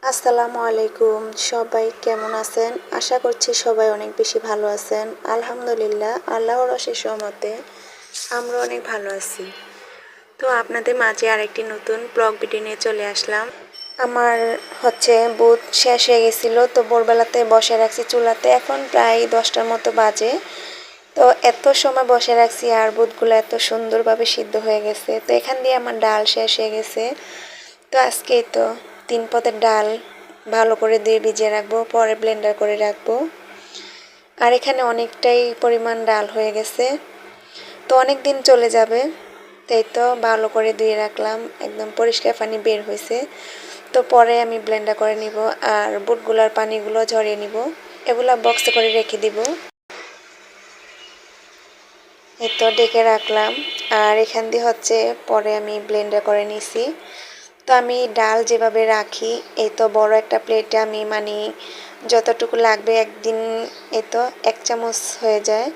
আসসালামু আলাইকুম। সবাই কেমন আছেন? আশা করছি সবাই অনেক বেশি ভালো আছেন। আলহামদুলিল্লাহ, আল্লাহর অশেষ রহমতে আমরা অনেক ভালো আছি। তো আপনাদের মাঝে আরেকটি নতুন ব্লগ ভিডিও নিয়ে চলে আসলাম। আমার বুট শেষ হয়ে গেছিল, তো ভোরবেলাতে বসে রাখছি চুলাতে। এখন প্রায় 10টার মতো বাজে। তো এত সময় বসে রাখছি আর বুটগুলো এত সুন্দরভাবে সিদ্ধ হয়ে গেছে। তো এখান দিয়ে আমার ডাল শেষ হয়ে গেছে। তো আজকেই তো 3 পদের ডাল ভালো করে দিয়ে ভিজিয়ে রাখবো, পরে ব্লেন্ডার করে রাখবো। আর এখানে অনেকটাই পরিমাণ ডাল হয়ে গেছে, তো অনেক দিন চলে যাবে। তাই তো ভালো করে ধুয়ে রাখলাম, একদম পরিষ্কার পানি বের হয়েছে। তো পরে আমি ব্লেন্ডার করে নিব আর বুটগুলার পানিগুলো ঝরিয়ে নিব। এগুলা বক্সে করে রেখে দিব। এই তো ডেকে রাখলাম। আর এখান দিয়ে পরে আমি ব্লেন্ডার করে নিছি। তো আমি ডাল যেভাবে রাখি, এই তো বড় একটা প্লেটে আমি যতটুকু লাগবে একদিন, এই তো 1 চামচ হয়ে যায়।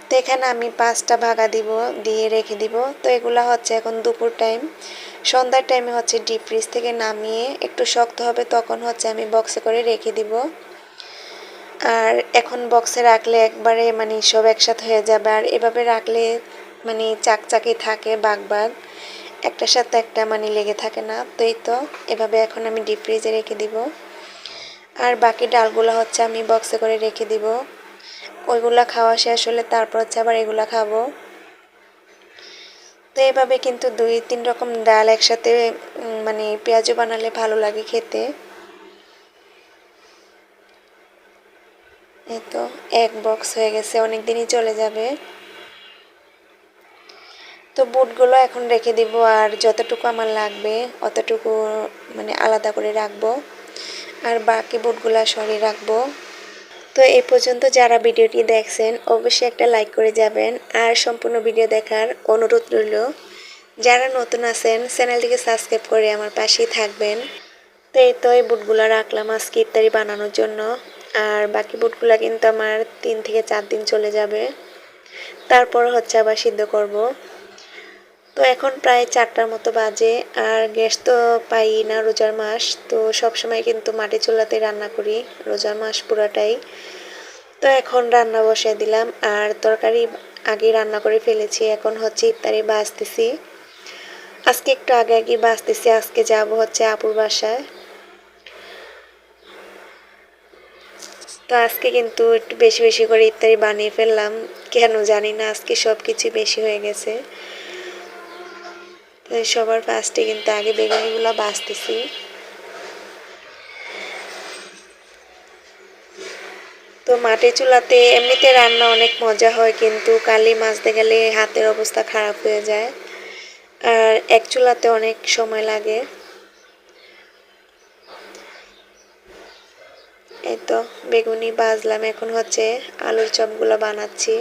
তো এখানে আমি 5টা ভাগা দিব, দিয়ে রেখে দিব। তো এগুলা এখন দুপুর টাইম, সন্ধ্যার টাইমে ডিপ ফ্রিজ থেকে নামিয়ে একটু শক্ত হবে, তখন আমি বক্সে করে রেখে দিব। আর এখন বক্সে রাখলে একবারে সব একসাথে হয়ে যাবে। আর এভাবে রাখলে চাকচাকি থাকে, বাগ বাগ, একটার সাথে একটা লেগে থাকে না। তো এই তো এভাবে এখন আমি ডিপ ফ্রিজে রেখে দিব। আর বাকি ডালগুলো আমি বক্সে করে রেখে দিব। ওইগুলা খাওয়া শেষ হলে তারপর আবার এগুলা খাবো। তো এভাবে কিন্তু 2-3 রকম ডাল একসাথে পেঁয়াজু বানালে ভালো লাগে খেতে। এই তো এক বক্স হয়ে গেছে, অনেক দিনই চলে যাবে। তো বুটগুলো এখন রেখে দিব, আর যতটুকু আমার লাগবে অতটুকু আলাদা করে রাখবো, আর বাকি বুটগুলো সরিয়ে রাখবো। তো এই পর্যন্ত যারা ভিডিওটি দেখছেন অবশ্যই একটা লাইক করে যাবেন, আর সম্পূর্ণ ভিডিও দেখার অনুরোধ রইল। যারা নতুন আছেন চ্যানেলটিকে সাবস্ক্রাইব করে আমার পাশেই থাকবেন। তো এই তো এই বুটগুলো রাখলাম আজকে ইফতারি বানানোর জন্য। আর বাকি বুটগুলো কিন্তু আমার 3 থেকে 4 দিন চলে যাবে। তারপর আবার সিদ্ধ করব। তো এখন প্রায় 4টার মতো বাজে। আর গ্যাস তো পাই না রোজার মাস, তো সবসময় কিন্তু মাটি চুলাতে রান্না করি রোজার মাস পুরাটাই। তো এখন রান্না বসিয়ে দিলাম, আর তরকারি আগে রান্না করে ফেলেছি। এখন ইফতারি বাজতেছি। আজকে একটু আগে আগে বাজতেছি। আজকে যাব আপুর বাসায়। তো আজকে কিন্তু একটু বেশি বেশি করে ইফতারি বানিয়ে ফেললাম, কেন জানি না, আজকে সব কিছু বেশি হয়ে গেছে। তো সবার ফার্স্টে কিন্তু আগে বেগুনিগুলো বাছতেছি। তো মাটির চুলাতে এমনিতে রান্না অনেক মজা হয়, কিন্তু কালি মাজতে গেলে হাতের অবস্থা খারাপ হয়ে যায়। আর এক চুলাতে অনেক সময় লাগে। এই তো বেগুনি ভাজলাম, এখন আলুর চপগুলো বানাচ্ছি।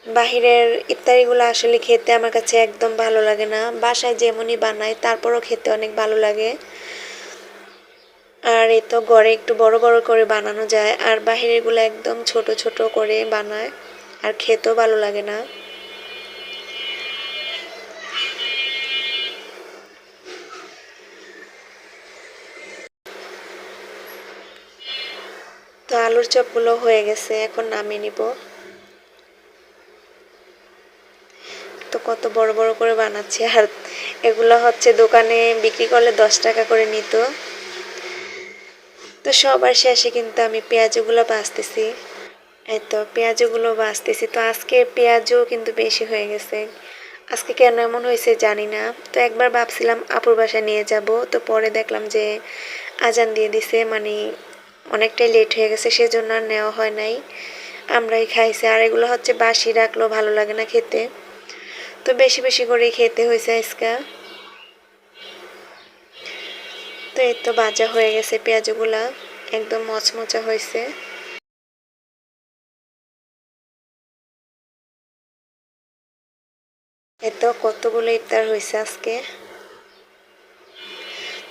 বাহিরের ইফতারিগুলো আসলে খেতে আমার কাছে একদম ভালো লাগে না। বাসায় যেমনই বানাই তারপরও খেতে অনেক ভালো লাগে। আর এই তো ঘরে একটু বড় বড় করে বানানো যায়, আর বাহিরেরগুলো একদম ছোট ছোট করে বানায়, আর খেতেও ভালো লাগে না। তো আলুর চপগুলো হয়ে গেছে, এখন নামিয়ে নিব। তো কত বড় বড় করে বানাচ্ছি। আর এগুলো দোকানে বিক্রি করলে 10 টাকা করে নিত। তো সবার শেষে কিন্তু আমি পেঁয়াজগুলো ভাজতেছি। এই তো পেঁয়াজগুলো ভাজতেছি। তো আজকে পেঁয়াজও কিন্তু বেশি হয়ে গেছে। আজকে কেন এমন হয়েছে জানি না। তো একবার ভাবছিলাম আপুর বাসায় নিয়ে যাব, তো পরে দেখলাম যে আজান দিয়ে দিছে, অনেকটাই লেট হয়ে গেছে, সেজন্য আর নেওয়া হয় নাই। আমরাই খাইছি। আর এগুলো বাসি রাখলেও ভালো লাগে না খেতে, তো বেশি বেশি করেই খেতে হয়েছে আজকে। তো এই তো ভাজা হয়ে গেছে পেঁয়াজগুলা, একদম মচমচা হয়েছে। এত কতগুলো ইফতার হয়েছে আজকে।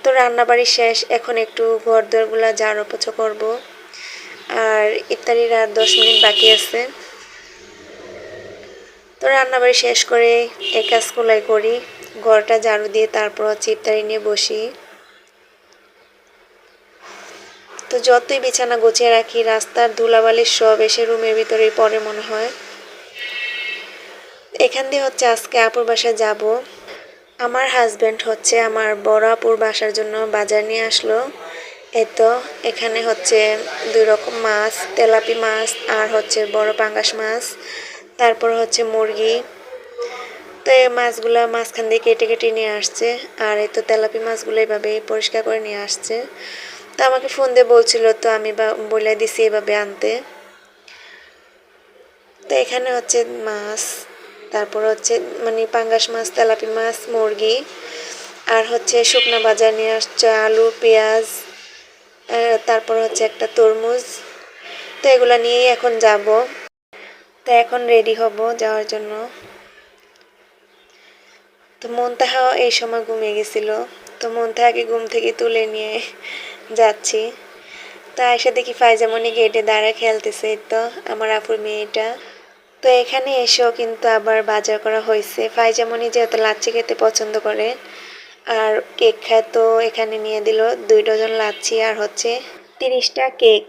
তো রান্নাবাড়ি শেষ, এখন একটু ঘর দোরগুলা ঝাড়ু পোছা করব। আর ইফতারির আর 10 মিনিট বাকি আছে। তো রান্নাবাড়ি শেষ করে এই কাজগুলাই করি, ঘরটা ঝাড়ু দিয়ে তারপর হচ্ছে ইফতারি নিয়ে বসি। তো যতই বিছানা গুছিয়ে রাখি, রাস্তার ধুলাবালি সব এসে রুমের ভিতরেই পড়ে মনে হয়। এখান দিয়ে হচ্ছে আজকে আপুর বাসায় যাব। আমার হাজব্যান্ড হচ্ছে আমার বড় আপুর বাসার জন্য বাজার নিয়ে আসলো। তো এখানে হচ্ছে 2 রকম মাছ, তেলাপি মাছ আর হচ্ছে বড় পাঙ্গাস মাছ, তারপর হচ্ছে মুরগি। তো এই মাছগুলো মাঝখান দিয়ে কেটে কেটে নিয়ে আসছে। আর এই তো তেলাপি মাছগুলো এভাবে পরিষ্কার করে নিয়ে আসছে। তো আমাকে ফোন দিয়ে বলছিল, তো আমি বলে দিছি এভাবে আনতে। তো এখানে হচ্ছে মাছ, তারপর হচ্ছে মানে পাঙ্গাস মাছ, তেলাপি মাছ, মুরগি আর হচ্ছে শুকনা বাজার নিয়ে আসছে আলু, পেঁয়াজ, তারপর হচ্ছে একটা তরমুজ। তো এগুলা নিয়েই এখন যাব। তো এখন রেডি হব যাওয়ার জন্য। তো মুনতাহা এই সময় ঘুমিয়ে গেছিল। তো মুনতাহাকে ঘুম থেকে তুলে নিয়ে যাচ্ছি। তো এসে দেখি ফাইজামণি গেটে দাঁড়ায় খেলতেছে, এই তো আমার আপুর মেয়েটা। তো এখানে এসেও কিন্তু আবার বাজার করা হয়েছে। ফাইজামণি যেহেতু লাচ্ছি খেতে পছন্দ করে আর কেক খায়, তো এখানে নিয়ে দিল 2 ডজন লাচ্ছি আর হচ্ছে 30টা কেক।